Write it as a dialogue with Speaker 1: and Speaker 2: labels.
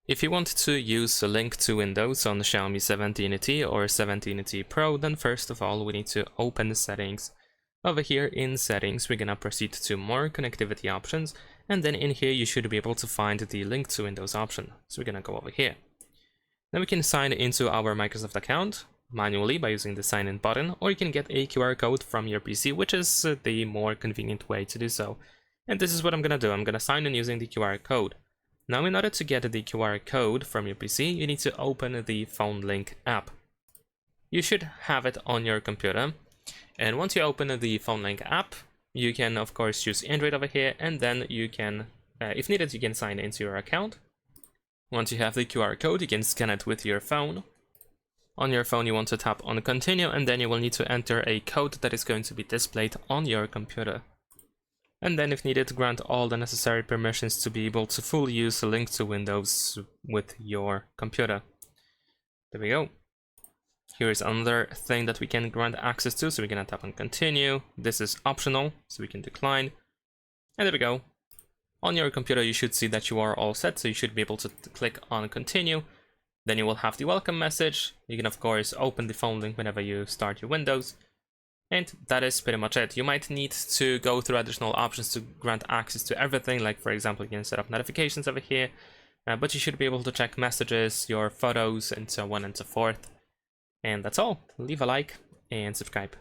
Speaker 1: If you want to use a link to Windows on the Xiaomi 17T or 17T Pro, then first of all we need to open the settings. Over here in settings, we're gonna proceed to more connectivity options, and then in here you should be able to find the link to Windows option. So we're gonna go over here. Then we can sign into our Microsoft account manually by using the sign in button, or you can get a QR code from your PC, which is the more convenient way to do so. And this is what I'm gonna do. I'm gonna sign in using the QR code. Now, in order to get the QR code from your PC, you need to open the Phone Link app. You should have it on your computer. And once you open the Phone Link app, you can, of course, choose Android over here, and then you can, if needed, you can sign into your account. Once you have the QR code, you can scan it with your phone. On your phone, you want to tap on Continue, and then you will need to enter a code that is going to be displayed on your computer. And then, if needed, grant all the necessary permissions to be able to fully use a link to Windows with your computer. There we go. Here is another thing that we can grant access to, so we're gonna tap on Continue. This is optional, so we can decline. And there we go. On your computer, you should see that you are all set, so you should be able to click on Continue. Then you will have the welcome message. You can, of course, open the phone link whenever you start your Windows. And that is pretty much it. You might need to go through additional options to grant access to everything, like for example, you can set up notifications over here, but you should be able to check messages, your photos, and so on and so forth. And that's all. Leave a like and subscribe.